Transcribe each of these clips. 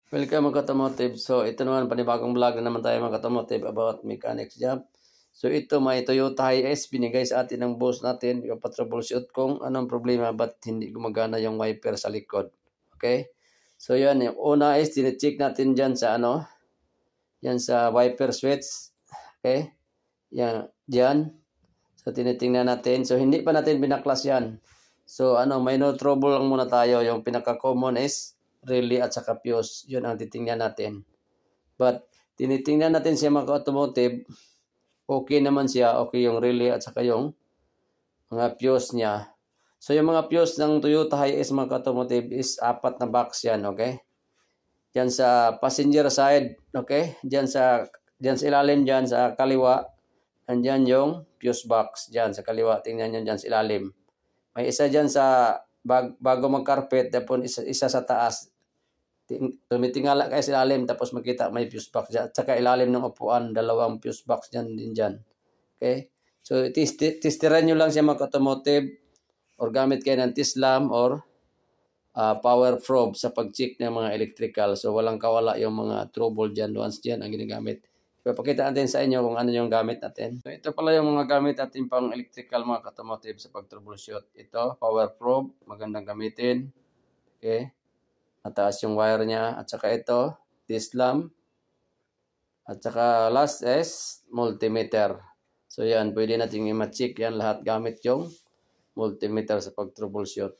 Welcome mga automotive. So ito naman panibagong vlog na naman tayo mga automotive about mechanics job. So ito may Toyota Hiace binigay sa atin ng boss natin. Ipa-troubleshoot kung anong problema ba't hindi gumagana yung wiper sa likod. Okay? So yan, yung una is tine-check natin dyan sa yan sa wiper switch. Okay? Yan, dyan. So tinitingnan natin. So hindi pa natin binaklas yan. So may no trouble lang muna tayo. Yung pinaka-common is relay at saka fuse. Yun ang titingnan natin. But tinitingnan natin siya mga automotive. Okay naman siya. Okay yung relay at saka yung mga fuse niya. So yung mga fuse ng Toyota Hiace mga automotive is 4 na box yan. Okay? Diyan sa passenger side. Okay? Diyan sa ilalim dyan sa kaliwa. Andyan yung fuse box. Diyan sa kaliwa. Tingnan nyo dyan sa ilalim. May isa dyan sa bago mag-carpet. Tapos isa sa taas. Tumitingala kayo sa ilalim. Tapos makita may fuse box dyan. At saka ilalim ng upuan. 2 fuse box dyan din dyan. Okay? So testiran nyo lang siya mga automotive. Or gamit kayo ng T-slam or power probe sa pag-check ng mga electrical. So walang kawala yung mga trouble dyan. Once dyan ang ginagamit. Ipapakita natin sa inyo kung ano yung gamit natin. So ito pala yung mga gamit natin pang electrical mga automotive sa pag-troubleshoot. Ito, power probe. Magandang gamitin. Okay. Mataas yung wire niya. At saka ito, T-slam. At saka last is multimeter. So yan, pwede natin i-check yan lahat gamit yung multimeter sa pag-troubleshoot.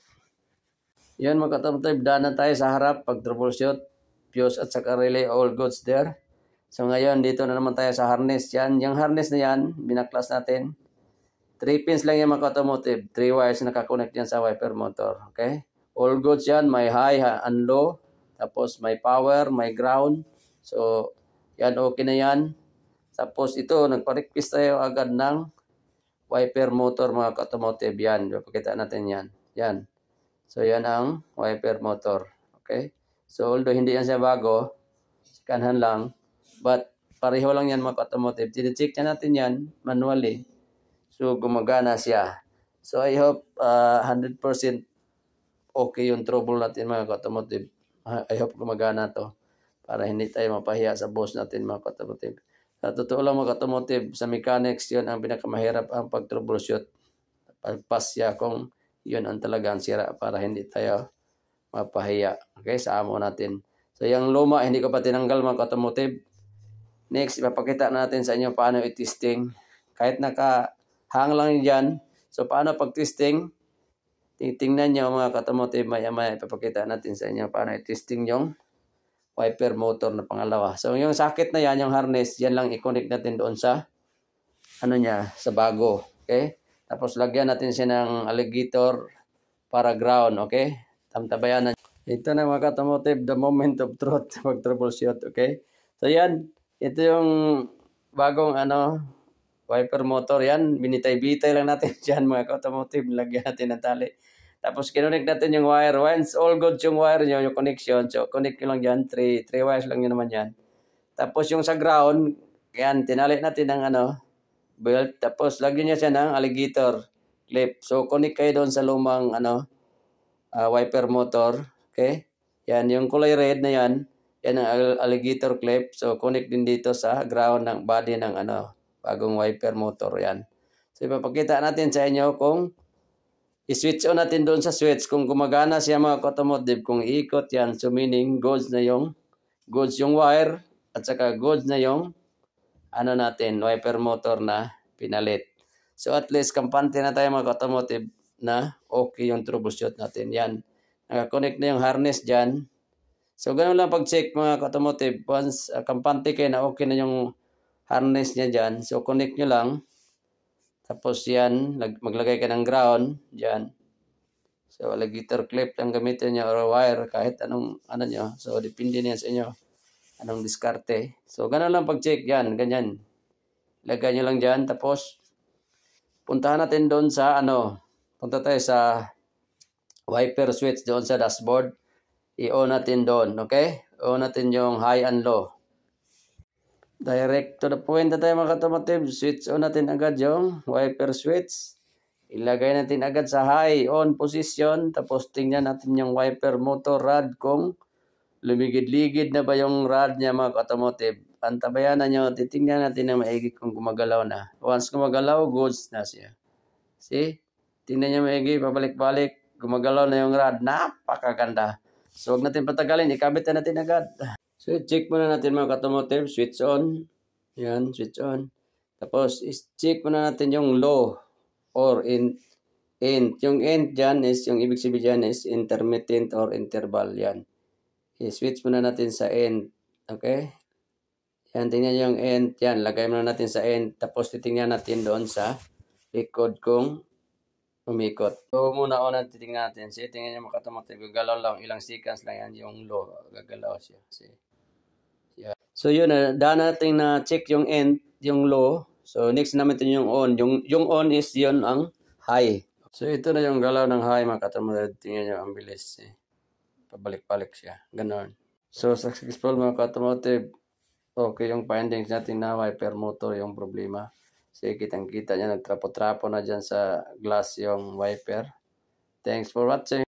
Yan mga automotive, daanan tayo sa harap pag-troubleshoot. Fuse at saka relay, all goods there. So ngayon, dito na naman tayo sa harness. Yan, yung harness na yan, binaklas natin. 3 pins lang yung mga automotive. 3 wires na nakakonect yan sa wiper motor. Okay? All goods yan, may high and low. Tapos may power, may ground. So, yan, okay na yan. Tapos ito, nagpa-request tayo agad ng wiper motor mga automotive. Yan, pakita natin yan. Yan. So, yan ang wiper motor. Okay? So, although hindi yan siya bago, kanhan lang. But pareho lang yan mga automotive. Tine-check na natin yan manually. So gumagana siya. So I hope 100% okay yung trouble natin mga automotive. I hope gumagana to. Para hindi tayo mapahiya sa boss natin mga automotive. Sa totoo lang mga automotive, sa mechanics yun ang pinakamahirap ang pag-troubleshoot. Pagpas siya kung yun ang talagang sira para hindi tayo mapahiya. Okay, sa amo natin. So yung luma hindi ko pa tinanggal mga automotive. Next, ipapakita natin sa inyo paano i-testing. Kahit naka-hang lang dyan. So, paano pag-testing? Tingnan nyo mga automotive. Maya-maya ipapakita natin sa inyo paano i-testing yung wiper motor na pangalawa. So, yung socket na yan, yung harness, yan lang i-connect natin doon sa sa bago. Okay? Tapos, lagyan natin siya ng alligator para ground. Okay? Tamtabayan na. Ito na mga automotive, the moment of truth pag-troubleshoot. Okay? So, yan. Ito yung bagong wiper motor yan. Binitay-bitay lang natin dyan mga automotive. Lagyan natin ng tali. Tapos kinonect natin yung wire. Once all good yung wire nyo, yung connection. So connect nyo lang dyan. 3 wires lang yun naman yan. Tapos yung sa ground, yan, tinali natin ng belt. Tapos lagyan nyo siya ng alligator clip. So connect kayo doon sa lumang wiper motor. Okay? Yan, yung kulay red na yan. Yan ang alligator clip. So, connect din dito sa ground ng body ng bagong wiper motor. Yan. So, ipapakita natin sa inyo kung i-switch on natin doon sa switch. Kung gumagana siya mga automotive, kung iikot yan. So, meaning goods yung wire at saka goods na yung wiper motor na pinalit. So, at least kampante na tayo mga automotive na okay yung troubleshoot natin. Yan. Naka-connect na yung harness dyan. So, ganun lang pag-check mga automotive. Once kampante kayo na okay na yung harness niya dyan. So, connect nyo lang. Tapos yan, maglagay ka ng ground dyan. So, alligator clip lang gamitin nyo or wire kahit anong nyo. So, depende niyan sa inyo. Anong diskarte. So, ganun lang pag-check yan. Ganyan. Lagay nyo lang dyan. Tapos, puntahan natin doon sa punta tayo sa wiper switch doon sa dashboard. I-on natin doon, okay? On natin yung high and low. Direct to the point na tayo mga automotive. Switch on natin agad yung wiper switch. Ilagay natin agad sa high on position. Tapos tingnan natin yung wiper motor rod kung lumigid-ligid na ba yung rod niya mga automotive. Antabayanan nyo, titingnan natin na maigi kung gumagalaw na. Once gumagalaw, goods na siya. See? Tingnan niya maigi, pabalik-balik, gumagalaw na yung rod. Napakaganda. So, huwag natin patagalin, ikabit na natin agad. So, check muna natin mga automotive, switch on. Yan, switch on. Tapos, check muna natin yung low or end. Yung end dyan is, yung ibig sabihin dyan is intermittent or interval. Yan. I-switch muna natin sa end. Okay? Yan, tingnan nyo yung end. Yan, lagay muna natin sa end. Tapos, titingnan natin doon sa likod kung umikot. So, muna titingnan natin. See, tingnan nyo mga automotive. Gagalaw lang. Ilang seconds lang yan. Yung low. Gagalaw siya. See? Yeah. So, yun. Daan natin na check yung end, yung low. So, next naman yung on. Yung on is yun ang high. So, ito na yung galaw ng high, mga automotive. Tingnan nyo, ang bilis. Pabalik-balik siya. Ganon. So, successful mga automotive. Okay yung findings natin na wiper motor yung problema. Kasi kitang-kita niya, nagtrapo-trapo na dyan sa glass yung wiper. Thanks for watching.